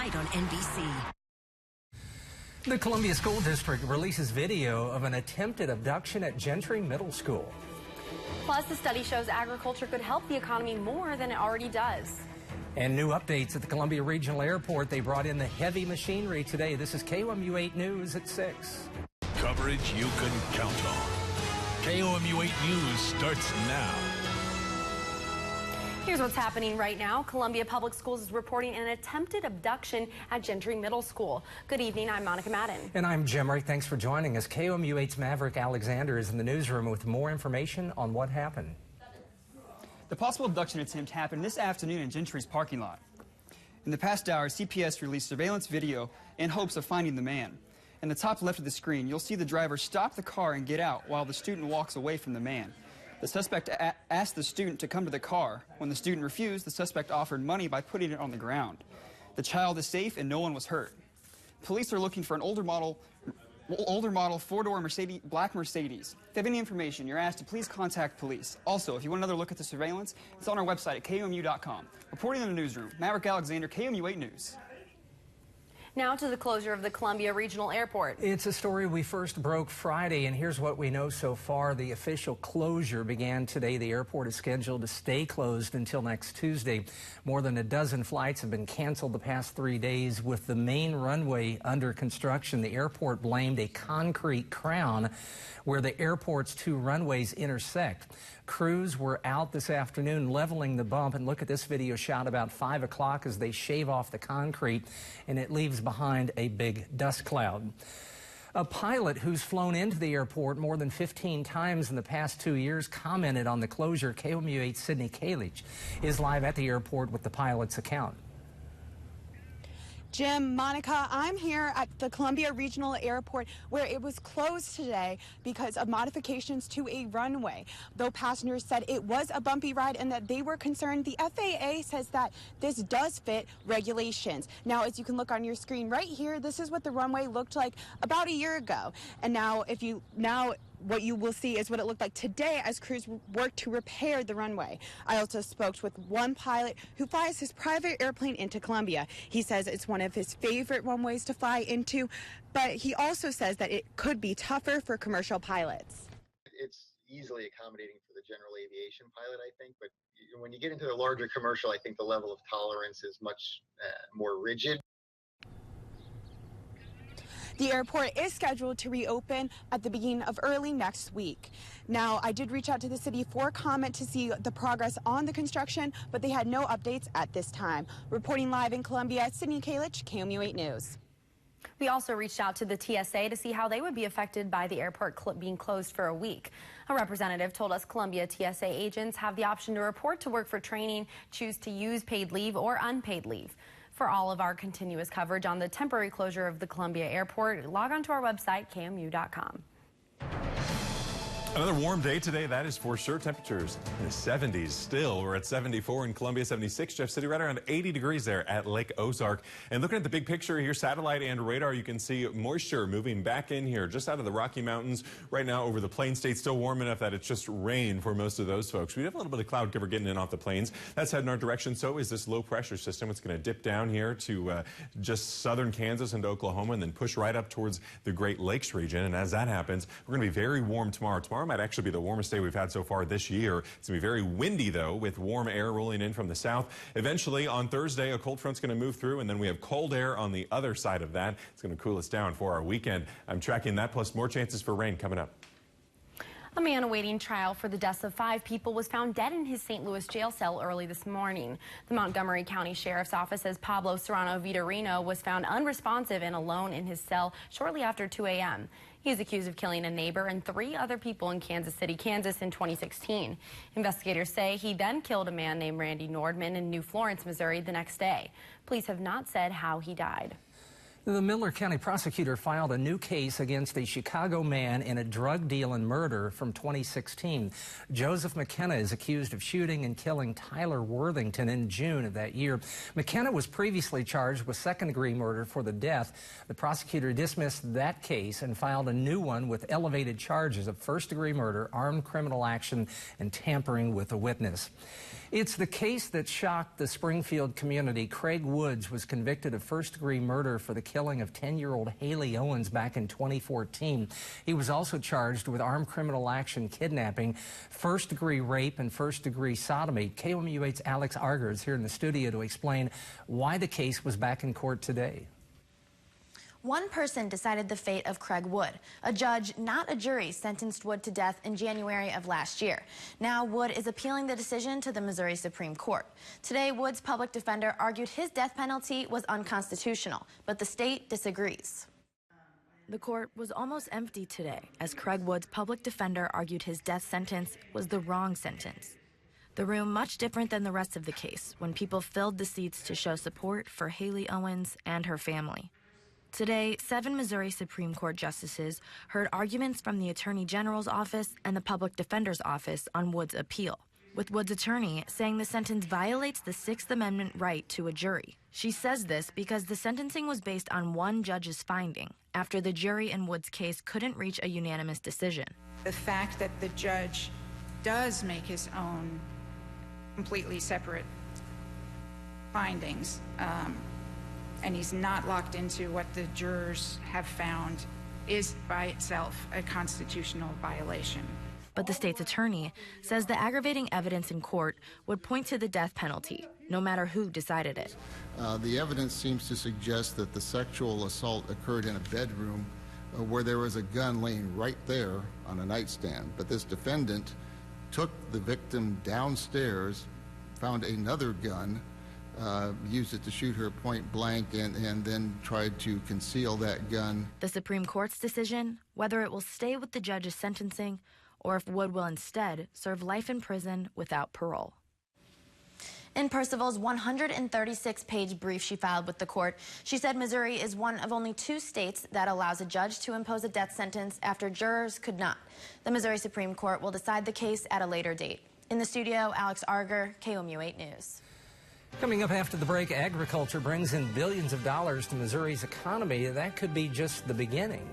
tonight on NBC. The Columbia School District releases video of an attempted abduction at Gentry Middle School. Plus, the study shows agriculture could help the economy more than it already does. And new updates at the Columbia Regional Airport. They brought in the heavy machinery today. This is KOMU 8 News at 6. Coverage you can count on. KOMU 8 News starts now. Here's what's happening right now. Columbia Public Schools is reporting an attempted abduction at Gentry Middle School. Good evening, I'm Monica Madden. And I'm Jim Ray. Thanks for joining us. KOMU 8's Maverick Alexander is in the newsroom with more information on what happened. The possible abduction attempt happened this afternoon in Gentry's parking lot. In the past hour, CPS released surveillance video in hopes of finding the man. In the top left of the screen, you'll see the driver stop the car and get out while the student walks away from the man. The suspect asked the student to come to the car. When the student refused, the suspect offered money by putting it on the ground. The child is safe and no one was hurt. Police are looking for an older model four-door black Mercedes. If you have any information, you're asked to please contact police. Also, if you want another look at the surveillance, it's on our website at KOMU.com. Reporting in the newsroom, Maverick Alexander, KOMU 8 News. Now to the closure of the Columbia Regional Airport. It's a story we first broke Friday, and here's what we know so far. The official closure began today. The airport is scheduled to stay closed until next Tuesday. More than a dozen flights have been canceled the past 3 days. With the main runway under construction, the airport blamed a concrete crown where the airport's two runways intersect. Crews were out this afternoon leveling the bump, and look at this video shot about 5 o'clock as they shave off the concrete, and it leaves behind a big dust cloud. A pilot who's flown into the airport more than 15 times in the past 2 years commented on the closure. KOMU 8's Sydney Kalich is live at the airport with the pilot's account. Jim, Monica, I'm here at the Columbia Regional Airport where it was closed today because of modifications to a runway. Though passengers said it was a bumpy ride and that they were concerned, the FAA says that this does fit regulations. Now, as you can look on your screen right here, this is what the runway looked like about a year ago. And now, what you will see is what it looked like today as crews worked to repair the runway. I also spoke with one pilot who flies his private airplane into Columbia. He says it's one of his favorite runways to fly into, but he also says that it could be tougher for commercial pilots. It's easily accommodating for the general aviation pilot, I think, but when you get into the larger commercial, I think the level of tolerance is much more rigid. The airport is scheduled to reopen at the beginning of early next week. Now, I did reach out to the city for comment to see the progress on the construction, but they had no updates at this time. Reporting live in Columbia, Sydney Kalich, KOMU 8 News. We also reached out to the TSA to see how they would be affected by the airport being closed for a week. A representative told us Columbia TSA agents have the option to report to work for training, choose to use paid leave or unpaid leave. For all of our continuous coverage on the temporary closure of the Columbia Airport, log on to our website, KOMU.com. Another warm day today, that is for sure. Temperatures in the 70s still. We're at 74 in Columbia, 76, Jeff City, right around 80 degrees there at Lake Ozark. And looking at the big picture here, satellite and radar, you can see moisture moving back in here just out of the Rocky Mountains. Right now over the plain state, still warm enough that it's just rain for most of those folks. We have a little bit of cloud cover getting in off the plains. That's heading our direction. So is this low pressure system. It's going to dip down here to just southern Kansas into Oklahoma and then push right up towards the Great Lakes region. And as that happens, we're going to be very warm tomorrow. Tomorrow might actually be the warmest day we've had so far this year. It's going to be very windy, though, with warm air rolling in from the south. Eventually, on Thursday, a cold front's going to move through, and then we have cold air on the other side of that. It's going to cool us down for our weekend. I'm tracking that, plus more chances for rain coming up. A man awaiting trial for the deaths of 5 people was found dead in his St. Louis jail cell early this morning. The Montgomery County Sheriff's Office says Pablo Serrano Vitorino was found unresponsive and alone in his cell shortly after 2 a.m. He is accused of killing a neighbor and 3 other people in Kansas City, Kansas in 2016. Investigators say he then killed a man named Randy Nordman in New Florence, Missouri the next day. Police have not said how he died. The Miller County prosecutor filed a new case against a Chicago man in a drug deal and murder from 2016. Joseph McKenna is accused of shooting and killing Tyler Worthington in June of that year. McKenna was previously charged with second-degree murder for the death. The prosecutor dismissed that case and filed a new one with elevated charges of first-degree murder, armed criminal action, and tampering with a witness. It's the case that shocked the Springfield community. Craig Woods was convicted of first-degree murder for the killing of 10-year-old Haley Owens back in 2014. He was also charged with armed criminal action, kidnapping, first-degree rape, and first-degree sodomy. KOMU8's Alex Arger is here in the studio to explain why the case was back in court today. One person decided the fate of Craig Wood. A judge, not a jury, sentenced Wood to death in January of last year. Now Wood is appealing the decision to the Missouri Supreme Court. Today, Wood's public defender argued his death penalty was unconstitutional, but the state disagrees. The court was almost empty today as Craig Wood's public defender argued his death sentence was the wrong sentence. The room much different than the rest of the case when people filled the seats to show support for Haley Owens and her family. Today, 7 Missouri Supreme Court justices heard arguments from the Attorney General's office and the Public Defender's office on Wood's appeal, with Wood's attorney saying the sentence violates the Sixth Amendment right to a jury. She says this because the sentencing was based on one judge's finding after the jury in Wood's case couldn't reach a unanimous decision. The fact that the judge does make his own completely separate findings, and he's not locked into what the jurors have found, is by itself a constitutional violation. But the state's attorney says the aggravating evidence in court would point to the death penalty, no matter who decided it. The evidence seems to suggest that the sexual assault occurred in a bedroom where there was a gun laying right there on a nightstand. But this defendant took the victim downstairs, found another gun, used it to shoot her point blank, and then tried to conceal that gun. The Supreme Court's decision, whether it will stay with the judge's sentencing or if Wood will instead serve life in prison without parole. In Percival's 136-page brief she filed with the court, she said Missouri is one of only 2 states that allows a judge to impose a death sentence after jurors could not. The Missouri Supreme Court will decide the case at a later date. In the studio, Alex Arger, KOMU8 News. Coming up after the break, agriculture brings in billions of dollars to Missouri's economy. That could be just the beginning.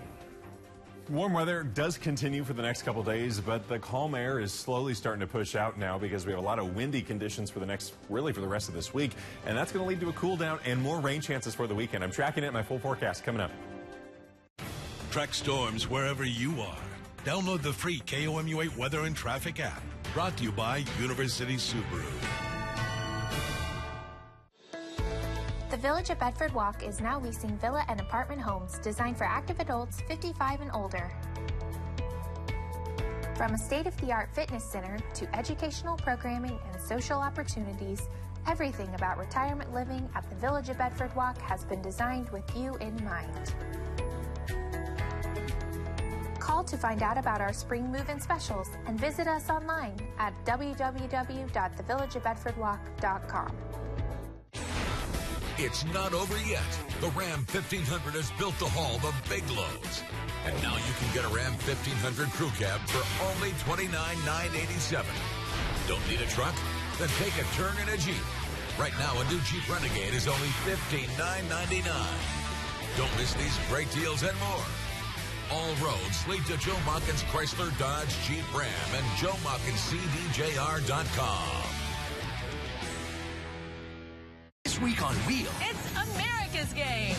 Warm weather does continue for the next couple days, but the calm air is slowly starting to push out now because we have a lot of windy conditions for the rest of this week, and that's going to lead to a cool down and more rain chances for the weekend. I'm tracking it in my full forecast coming up. Track storms wherever you are. Download the free KOMU8 Weather and Traffic app. Brought to you by University Subaru. The Village at Bedford Walk is now leasing villa and apartment homes designed for active adults 55 and older. From a state-of-the-art fitness center to educational programming and social opportunities, everything about retirement living at the Village at Bedford Walk has been designed with you in mind. Call to find out about our spring move-in specials and visit us online at www.thevillageatbedfordwalk.com. It's not over yet. The Ram 1500 has built to haul the big loads. And now you can get a Ram 1500 crew cab for only $29,987. Don't need a truck? Then take a turn in a Jeep. Right now, a new Jeep Renegade is only $15,999. Don't miss these great deals and more. All roads lead to Joe Machens Chrysler Dodge Jeep Ram and JoeMachensCDJR.com. This week on Wheel. It's America's game.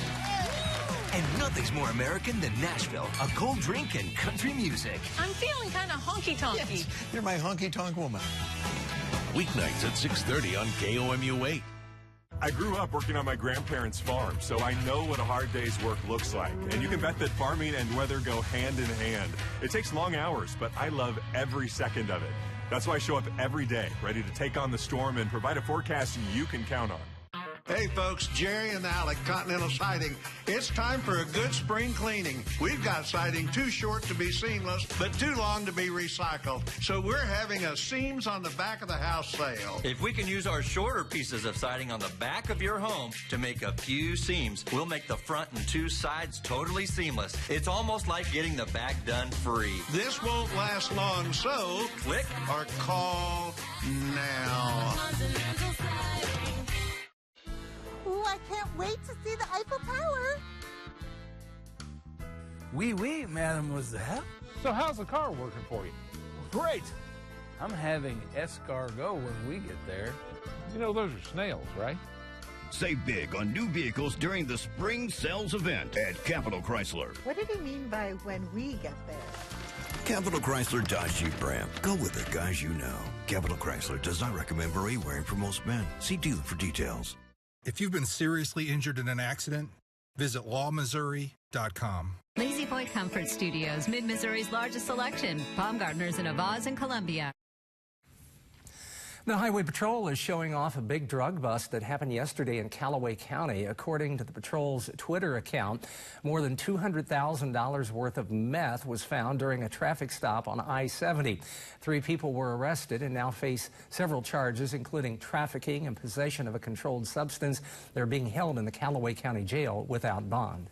And nothing's more American than Nashville, a cold drink and country music. I'm feeling kind of honky-tonky. Yes, you're my honky-tonk woman. Weeknights at 6:30 on KOMU8. I grew up working on my grandparents' farm, so I know what a hard day's work looks like. And you can bet that farming and weather go hand in hand. It takes long hours, but I love every second of it. That's why I show up every day, ready to take on the storm and provide a forecast you can count on. Hey folks, Jerry and Alec, Continental Siding. It's time for a good spring cleaning. We've got siding too short to be seamless, but too long to be recycled. So we're having a seams on the back of the house sale. If we can use our shorter pieces of siding on the back of your home to make a few seams, we'll make the front and 2 sides totally seamless. It's almost like getting the back done free. This won't last long, so click or call now. Ooh, I can't wait to see the Eiffel Tower. Oui, mademoiselle. So how's the car working for you? Great. I'm having escargot when we get there. You know those are snails, right? Save big on new vehicles during the Spring Sales event at Capital Chrysler. What did he mean by when we get there? Capital Chrysler Dodge Jeep Ram. Go with the guys you know. Capital Chrysler does not recommend beret wearing for most men. See dealer for details. If you've been seriously injured in an accident, visit lawmissouri.com. Lazy Boy Comfort Studios, Mid-Missouri's largest selection. Baumgartner's in Avaz and Columbia. The Highway Patrol is showing off a big drug bust that happened yesterday in Callaway County. According to the patrol's Twitter account, more than $200,000 worth of meth was found during a traffic stop on I-70. 3 people were arrested and now face several charges, including trafficking and possession of a controlled substance. They're being held in the Callaway County Jail without bond.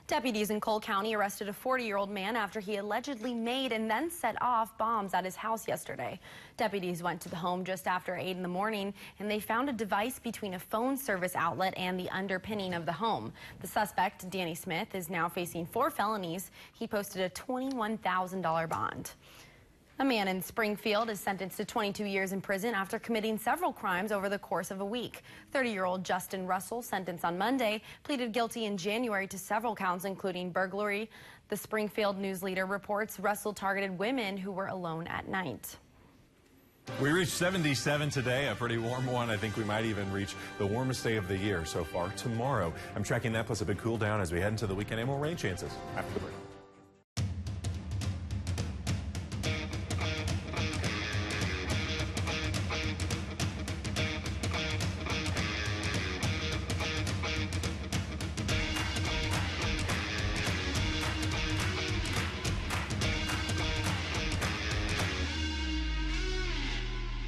Deputies in Cole County arrested a 40-year-old man after he allegedly made and then set off bombs at his house yesterday. Deputies went to the home just after 8 in the morning, and they found a device between a phone service outlet and the underpinning of the home. The suspect, Danny Smith, is now facing 4 felonies. He posted a $21,000 bond. A man in Springfield is sentenced to 22 years in prison after committing several crimes over the course of a week. 30-year-old Justin Russell, sentenced on Monday, pleaded guilty in January to several counts, including burglary. The Springfield News Leader reports Russell targeted women who were alone at night. We reached 77 today, a pretty warm one. I think we might even reach the warmest day of the year so far tomorrow. I'm tracking that plus a big cool down as we head into the weekend and more rain chances after the break.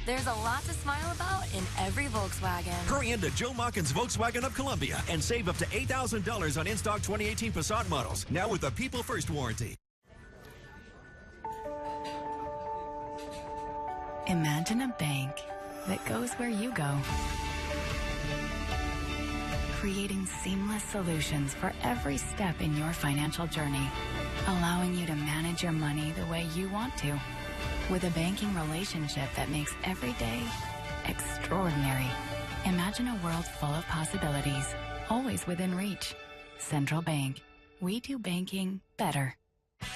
There's a lot to smile about in every Volkswagen. Hurry into Joe Machens Volkswagen of Columbia and save up to $8,000 on in-stock 2018 Passat models, now with a People First warranty. Imagine a bank that goes where you go. Creating seamless solutions for every step in your financial journey, allowing you to manage your money the way you want to. With a banking relationship that makes every day extraordinary. Imagine a world full of possibilities, always within reach. Central Bank. We do banking better.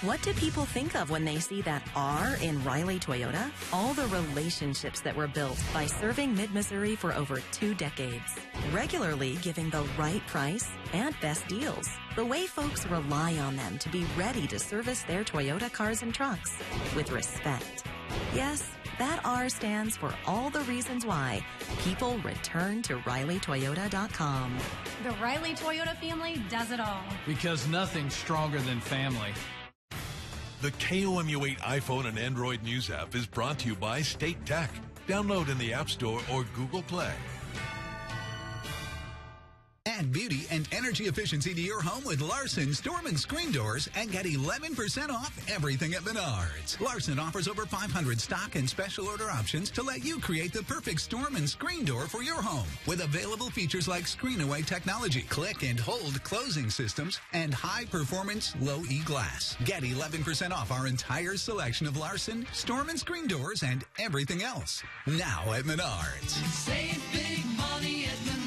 What do people think of when they see that R in Riley Toyota? All the relationships that were built by serving Mid-Missouri for over 2 decades. Regularly giving the right price and best deals. The way folks rely on them to be ready to service their Toyota cars and trucks with respect. Yes, that R stands for all the reasons why people return to RileyToyota.com. The Riley Toyota family does it all. Because nothing's stronger than family. The KOMU8 iPhone and Android News app is brought to you by State Tech. Download in the App Store or Google Play. Add beauty and energy efficiency to your home with Larson Storm and Screen Doors and get 11% off everything at Menards. Larson offers over 500 stock and special order options to let you create the perfect storm and screen door for your home with available features like screen-away technology, click and hold closing systems, and high-performance low-E glass. Get 11% off our entire selection of Larson Storm and Screen Doors and everything else. Now at Menards. Save big money at Menards.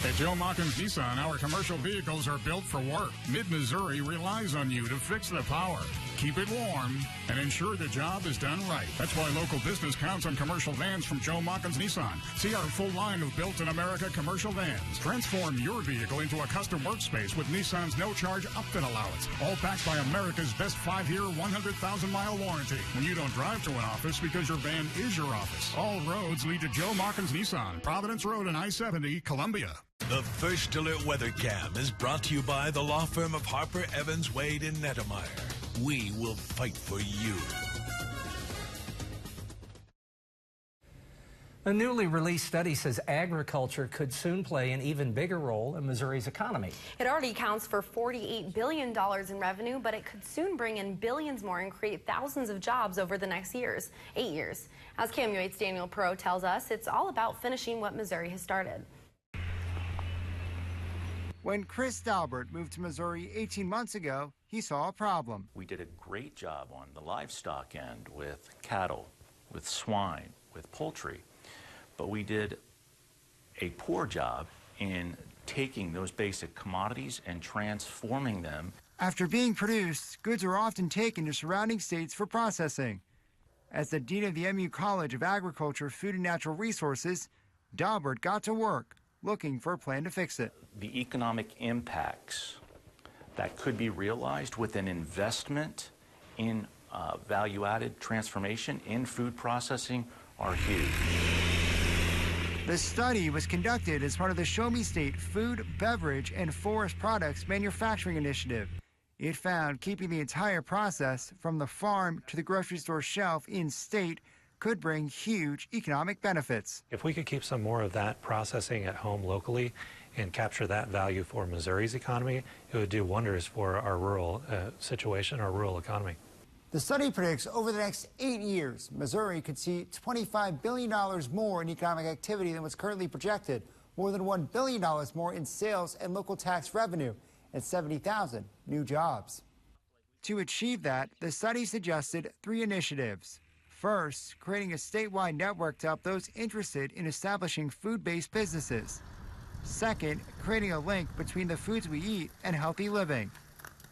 At Joe Machens Nissan, our commercial vehicles are built for work. Mid-Missouri relies on you to fix the power, keep it warm, and ensure the job is done right. That's why local business counts on commercial vans from Joe Machens Nissan. See our full line of built-in-America commercial vans. Transform your vehicle into a custom workspace with Nissan's no-charge upfit allowance, all backed by America's best 5-year, 100,000-mile warranty. When you don't drive to an office because your van is your office. All roads lead to Joe Machens Nissan, Providence Road and I-70, Columbia. The First Alert Weather Cam is brought to you by the law firm of Harper, Evans, Wade, and Nettemeyer. We will fight for you. A newly released study says agriculture could soon play an even bigger role in Missouri's economy. It already accounts for $48 billion in revenue, but it could soon bring in billions more and create thousands of jobs over the next 8 years. As KOMU8's Daniel Perot tells us, it's all about finishing what Missouri has started. When Chris Dalbert moved to Missouri 18 months ago, he saw a problem. We did a great job on the livestock end with cattle, with swine, with poultry, but we did a poor job in taking those basic commodities and transforming them. After being produced, goods are often taken to surrounding states for processing. As the dean of the MU College of Agriculture, Food and Natural Resources, Dalbert got to work looking for a plan to fix it. The economic impacts that could be realized with an investment in value-added transformation in food processing are huge. The study was conducted as part of the Show Me State Food, Beverage, and Forest Products Manufacturing Initiative. It found keeping the entire process from the farm to the grocery store shelf in state could bring huge economic benefits. If we could keep some more of that processing at home locally and capture that value for Missouri's economy, it would do wonders for our rural situation, our rural economy. The study predicts over the next 8 years, Missouri could see $25 billion more in economic activity than what's currently projected, more than $1 billion more in sales and local tax revenue, and 70,000 new jobs. To achieve that, the study suggested 3 initiatives. First, creating a statewide network to help those interested in establishing food-based businesses. Second, creating a link between the foods we eat and healthy living.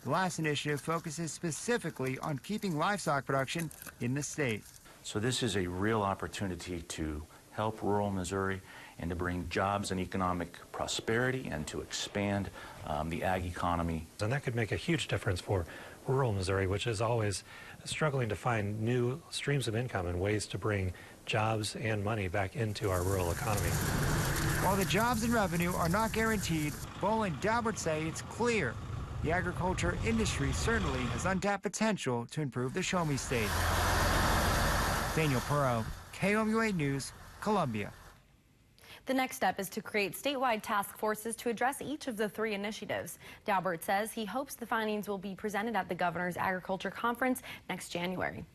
The last initiative focuses specifically on keeping livestock production in the state. So this is a real opportunity to help rural Missouri and to bring jobs and economic prosperity and to expand the ag economy. And that could make a huge difference for rural Missouri, which is always struggling to find new streams of income and ways to bring jobs and money back into our rural economy. While the jobs and revenue are not guaranteed, Bohl and Dalbert say it's clear the agriculture industry certainly has untapped potential to improve the Show Me State. Daniel Perot, KOMUA News, Columbia. The next step is to create statewide task forces to address each of the 3 initiatives. Dalbert says he hopes the findings will be presented at the Governor's Agriculture Conference next January.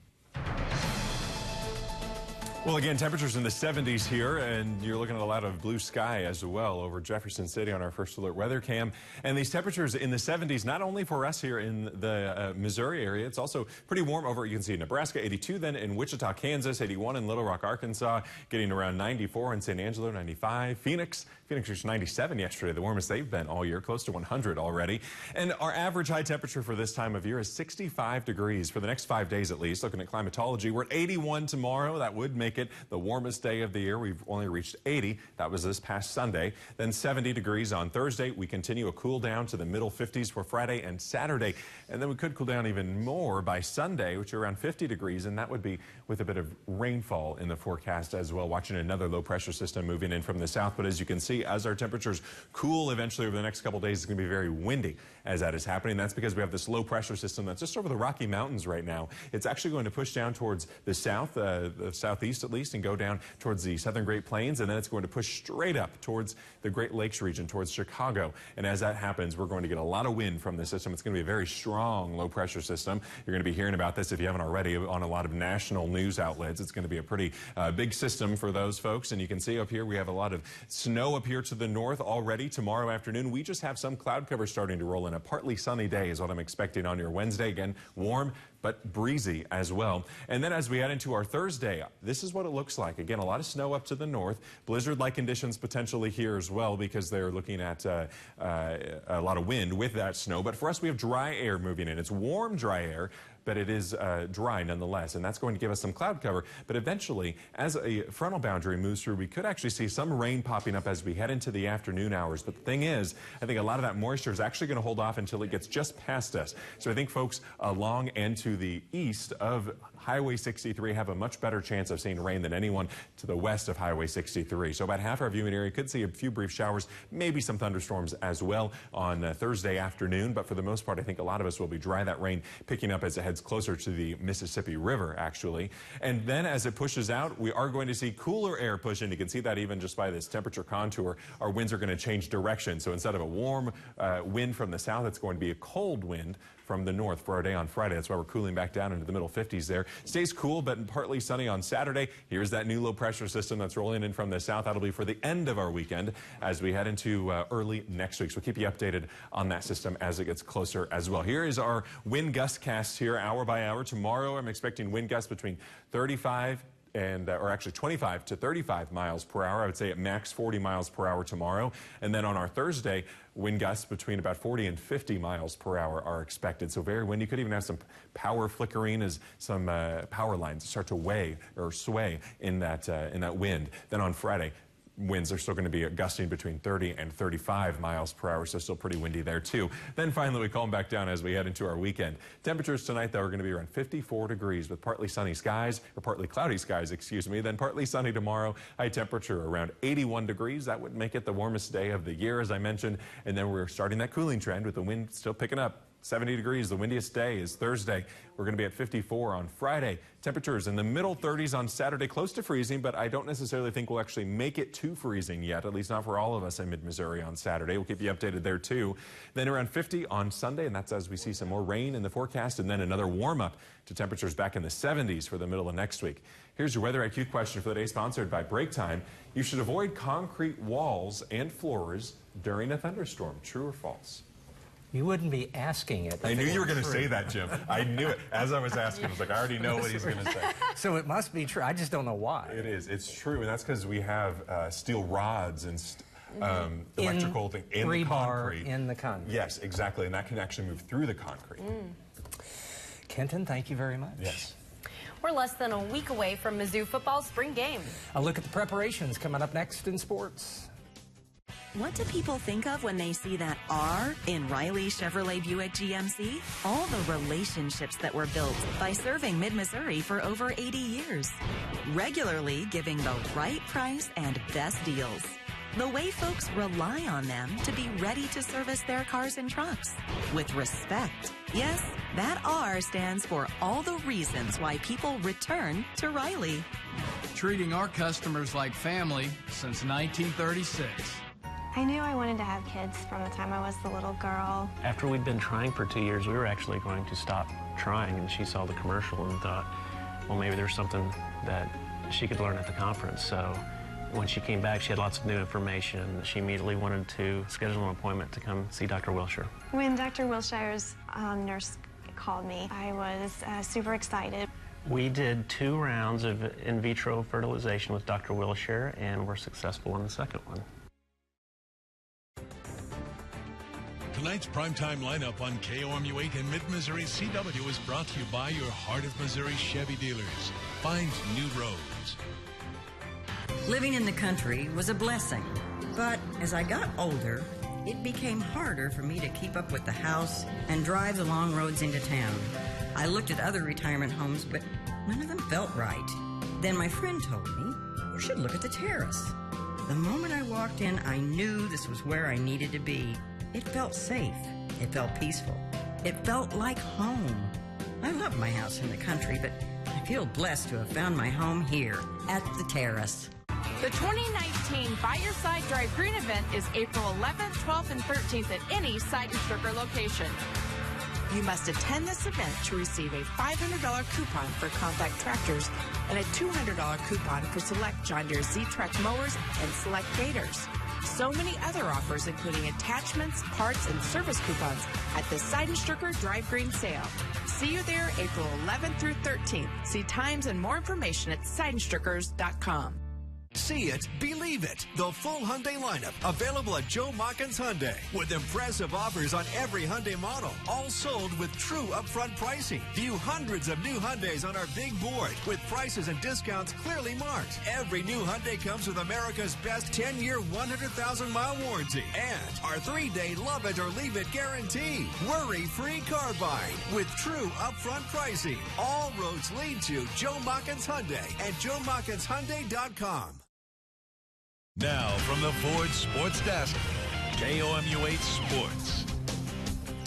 Well, again, temperatures in the 70s here, and you're looking at a lot of blue sky as well over Jefferson City on our First Alert weather cam. And these temperatures in the 70s, not only for us here in the Missouri area, it's also pretty warm over, you can see Nebraska, 82, then in Wichita, Kansas, 81 in Little Rock, Arkansas, getting around 94 in San Angelo, 95. Phoenix reached 97 yesterday, the warmest they've been all year, close to 100 already. And our average high temperature for this time of year is 65 degrees for the next 5 days at least. Looking at climatology, we're at 81 tomorrow. That would make it the warmest day of the year. We've only reached 80. That was this past Sunday. Then 70 degrees on Thursday. We continue a cool down to the middle 50s for Friday and Saturday. And then we could cool down even more by Sunday, which are around 50 degrees. And that would be with a bit of rainfall in the forecast as well. Watching another low pressure system moving in from the south. But as you can see, as our temperatures cool eventually over the next couple days, it's going to be very windy as that is happening. That's because we have this low pressure system that's just over the Rocky Mountains right now. It's actually going to push down towards the south, the southeast at least, and go down towards the southern Great Plains, and then it's going to push straight up towards the Great Lakes region, towards Chicago. And as that happens, we're going to get a lot of wind from the system. It's going to be a very strong low pressure system. You're going to be hearing about this, if you haven't already, on a lot of national news outlets. It's going to be a pretty big system for those folks. And you can see up here, we have a lot of snow up here to the north already. Tomorrow afternoon, we just have some cloud cover starting to roll in. A partly sunny day is what I'm expecting on your Wednesday. Again, warm, but breezy as well. And then as we head into our Thursday, this is what it looks like. Again, a lot of snow up to the north. Blizzard-like conditions potentially here as well, because they're looking at a lot of wind with that snow. But for us, we have dry air moving in. It's warm, dry air, but it is dry nonetheless, and that's going to give us some cloud cover. But eventually, as a frontal boundary moves through, we could actually see some rain popping up as we head into the afternoon hours. But the thing is, I think a lot of that moisture is actually going to hold off until it gets just past us. So I think folks along and to the east of Highway 63 have a much better chance of seeing rain than anyone to the west of Highway 63. So about half our viewing area could see a few brief showers, maybe some thunderstorms as well on Thursday afternoon. But for the most part, I think a lot of us will be dry. That rain picking up as it heads heads closer to the Mississippi River, actually. And then as it pushes out, we are going to see cooler air push in. You can see that even just by this temperature contour. Our winds are going to change direction. So instead of a warm wind from the south, it's going to be a cold wind from the north for our day on Friday. That's why we're cooling back down into the middle 50s there. Stays cool, but partly sunny on Saturday. Here's that new low pressure system that's rolling in from the south. That'll be for the end of our weekend as we head into early next week. So we'll keep you updated on that system as it gets closer as well. Here is our wind gust cast here hour by hour. Tomorrow, I'm expecting wind gusts between 35 and or actually 25 to 35 miles per hour. I would say at max 40 miles per hour tomorrow. And then on our Thursday, wind gusts between about 40 and 50 miles per hour are expected. So very windy. You could even have some power flickering as some power lines start to sway in that wind. Then on Friday, winds are still going to be gusting between 30 and 35 miles per hour, so still pretty windy there too. Then finally we calm back down as we head into our weekend. Temperatures tonight, though, are going to be around 54 degrees with partly sunny skies, or partly cloudy skies, excuse me. Then partly sunny tomorrow. High temperature around 81 degrees. That would make it the warmest day of the year, as I mentioned. And then we're starting that cooling trend with the wind still picking up. 70 degrees. The windiest day is Thursday. We're going to be at 54 on Friday. Temperatures in the middle 30s on Saturday, close to freezing, but I don't necessarily think we'll actually make it to freezing yet, at least not for all of us in mid-Missouri on Saturday. We'll keep you updated there too. Then around 50 on Sunday, and that's as we see some more rain in the forecast, and then another warm-up to temperatures back in the 70s for the middle of next week. Here's your Weather IQ question for the day, sponsored by Break Time. You should avoid concrete walls and floors during a thunderstorm. True or false? You wouldn't be asking it. I knew you were going to say that, Jim. I knew it. As I was asking, I was like, I already know what he's going to say. So it must be true. I just don't know why. It is. It's true. And that's because we have steel rods and electrical thing in the concrete. In the concrete. Yes, exactly. And that can actually move through the concrete. Kenton, thank you very much. Yes. We're less than a week away from Mizzou football spring game. A look at the preparations coming up next in sports. What do people think of when they see that R in Riley Chevrolet Buick GMC? All the relationships that were built by serving Mid-Missouri for over 80 years. Regularly giving the right price and best deals. The way folks rely on them to be ready to service their cars and trucks. With respect. Yes, that R stands for all the reasons why people return to Riley. Treating our customers like family since 1936. I knew I wanted to have kids from the time I was the little girl. After we'd been trying for 2 years, we were actually going to stop trying, and she saw the commercial and thought, well, maybe there's something that she could learn at the conference. So when she came back, she had lots of new information. She immediately wanted to schedule an appointment to come see Dr. Wilshire. When Dr. Wilshire's nurse called me, I was super excited. We did 2 rounds of in vitro fertilization with Dr. Wilshire, and were successful in the second one. Tonight's primetime lineup on KOMU8 and Mid-Missouri CW is brought to you by your Heart of Missouri Chevy dealers. Find new roads. Living in the country was a blessing, but as I got older, it became harder for me to keep up with the house and drive the long roads into town. I looked at other retirement homes, but none of them felt right. Then my friend told me, you should look at the Terrace. The moment I walked in, I knew this was where I needed to be. It felt safe. It felt peaceful. It felt like home. I love my house in the country, but I feel blessed to have found my home here at the Terrace. The 2019 By Your Side Drive Green event is April 11th, 12th, and 13th at any Side and Stricker location. You must attend this event to receive a $500 coupon for compact tractors and a $200 coupon for select John Deere Z-Track mowers and select gators. So many other offers, including attachments, parts, and service coupons at the Side and Stricker Drive Green sale. See you there April 11th through 13th. See times and more information at sideandstrickers.com. See it, believe it. The full Hyundai lineup available at Joe Mockins Hyundai with impressive offers on every Hyundai model, all sold with true upfront pricing. View hundreds of new Hyundais on our big board with prices and discounts clearly marked. Every new Hyundai comes with America's best 10-year, 100,000-mile warranty and our 3-day love it or leave it guarantee. Worry-free car buying with true upfront pricing. All roads lead to Joe Mockins Hyundai at joemockins.com. Now from the Ford Sports Desk, KOMU8 Sports.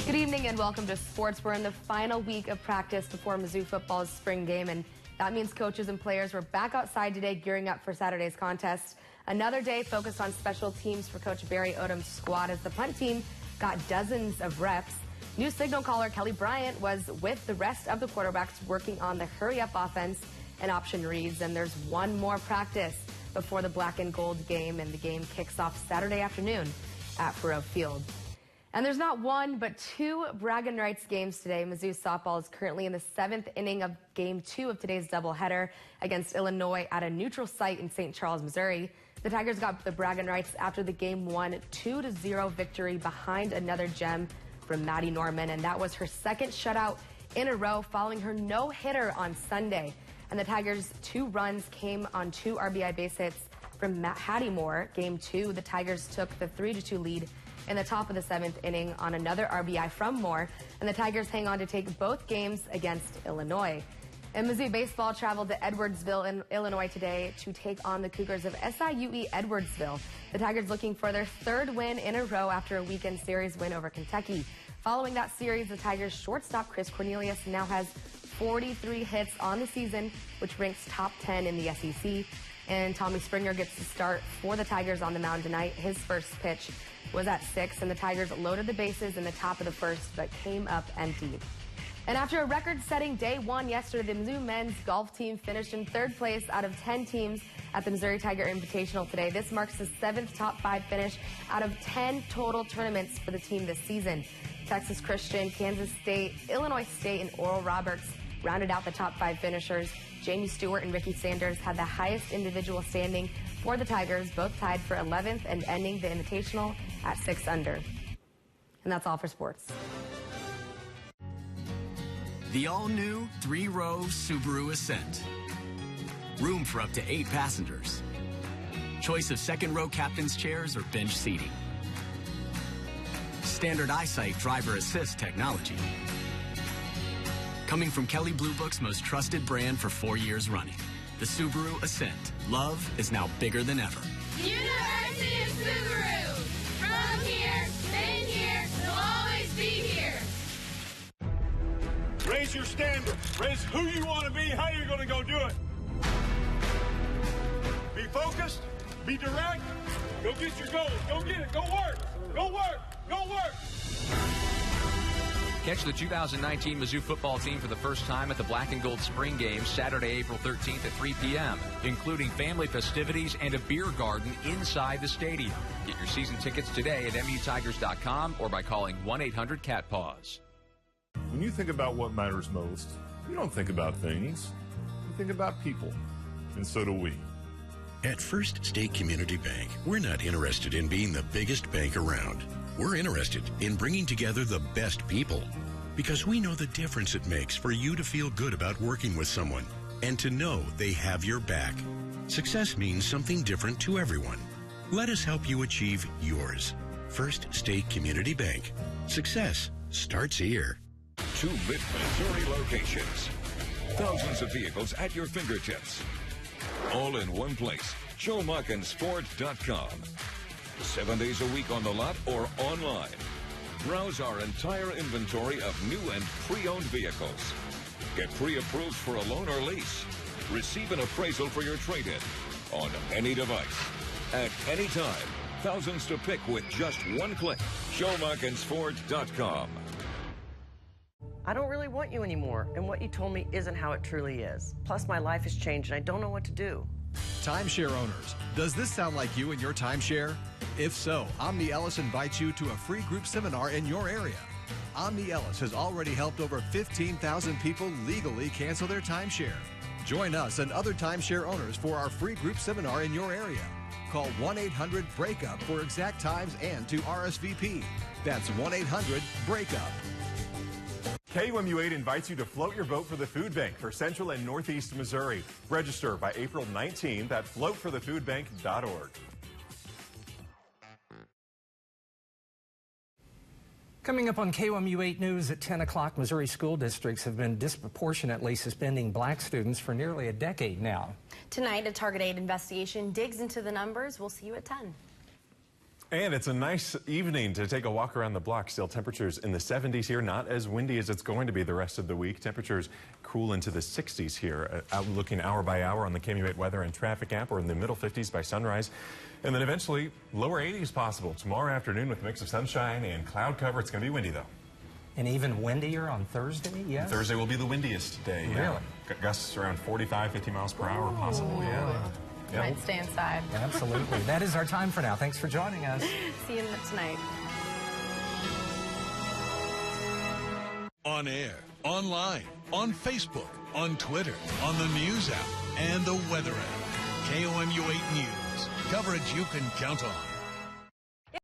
Good evening and welcome to sports. We're in the final week of practice before Mizzou football's spring game, and that means coaches and players were back outside today gearing up for Saturday's contest. Another day focused on special teams for Coach Barry Odom's squad as the punt team got dozens of reps. New signal caller Kelly Bryant was with the rest of the quarterbacks working on the hurry-up offense and option reads, and there's one more practice before the black and gold game, and the game kicks off Saturday afternoon at Faurot Field. And there's not one, but two bragging rights games today. Mizzou softball is currently in the 7th inning of Game 2 of today's doubleheader against Illinois at a neutral site in St. Charles, Missouri. The Tigers got the bragging rights after the Game 1 2-0 victory behind another gem from Maddie Norman, and that was her second shutout in a row following her no-hitter on Sunday. And the Tigers' 2 runs came on 2 RBI base hits from Hattie Moore. Game 2, the Tigers took the 3-2 lead in the top of the 7th inning on another RBI from Moore, and the Tigers hang on to take both games against Illinois. And Mizzou baseball traveled to Edwardsville in Illinois today to take on the Cougars of SIUE Edwardsville. The Tigers looking for their 3rd win in a row after a weekend series win over Kentucky. Following that series, the Tigers shortstop Chris Cornelius now has 43 hits on the season, which ranks top 10 in the SEC. And Tommy Springer gets to start for the Tigers on the mound tonight. His first pitch was at 6, and the Tigers loaded the bases in the top of the 1st, but came up empty. And after a record-setting day 1 yesterday, the Mizzou men's golf team finished in 3rd place out of 10 teams at the Missouri Tiger Invitational today. This marks the 7th top 5 finish out of 10 total tournaments for the team this season. Texas Christian, Kansas State, Illinois State, and Oral Roberts rounded out the top 5 finishers. Jamie Stewart and Ricky Sanders had the highest individual standing for the Tigers, both tied for 11th and ending the Invitational at 6 under. And that's all for sports. The all-new 3-row Subaru Ascent. Room for up to 8 passengers. Choice of 2nd-row captain's chairs or bench seating. Standard EyeSight driver assist technology. Coming from Kelley Blue Book's most trusted brand for 4 years running. The Subaru Ascent. Love is now bigger than ever. University of Subaru. From here, been here, will always be here. Raise your standard. Raise who you want to be, how you're going to go do it. Be focused. Be direct. Go get your goals. Go get it. Go work. Go work. Go work. Catch the 2019 Mizzou football team for the first time at the Black and Gold Spring Game Saturday, April 13th at 3 p.m., including family festivities and a beer garden inside the stadium. Get your season tickets today at MUTigers.com or by calling 1-800-CAT-PAWS. When you think about what matters most, you don't think about things. You think about people. And so do we. At First State Community Bank, we're not interested in being the biggest bank around. We're interested in bringing together the best people because we know the difference it makes for you to feel good about working with someone and to know they have your back. Success means something different to everyone. Let us help you achieve yours. First State Community Bank. Success starts here. 2 mid-Missouri locations. Thousands of vehicles at your fingertips. All in one place. JoeMuckensFord.com. 7 days a week on the lot or online. Browse our entire inventory of new and pre-owned vehicles. Get pre-approved for a loan or lease. Receive an appraisal for your trade-in on any device. At any time. Thousands to pick with just one click. JoeMuckensFord.com. I don't really want you anymore, and what you told me isn't how it truly is. Plus, my life has changed, and I don't know what to do. Timeshare owners, does this sound like you and your timeshare? If so, Omni Ellis invites you to a free group seminar in your area. Omni Ellis has already helped over 15,000 people legally cancel their timeshare. Join us and other timeshare owners for our free group seminar in your area. Call 1-800-BREAKUP for exact times and to RSVP. That's 1-800-BREAKUP. KUMU8 invites you to float your boat for the food bank for Central and Northeast Missouri. Register by April 19th at floatforthefoodbank.org. Coming up on KUMU8 News at 10 o'clock, Missouri school districts have been disproportionately suspending black students for nearly a decade now. Tonight, a Target 8 investigation digs into the numbers. We'll see you at 10. And it's a nice evening to take a walk around the block. Still temperatures in the 70s here, not as windy as it's going to be the rest of the week. Temperatures cool into the 60s here. Out looking hour by hour on the KMU8 weather and traffic app. We're in the middle 50s by sunrise. And then eventually lower 80s possible tomorrow afternoon with a mix of sunshine and cloud cover. It's going to be windy though. And even windier on Thursday, yes? Thursday will be the windiest day. Really? Yeah. Gusts around 45, 50 miles per hour possible. Yeah. Yeah. Might stay inside. Absolutely. That is our time for now. Thanks for joining us. See you tonight. On air, online, on Facebook, on Twitter, on the News app, and the Weather app. KOMU 8 News. Coverage you can count on.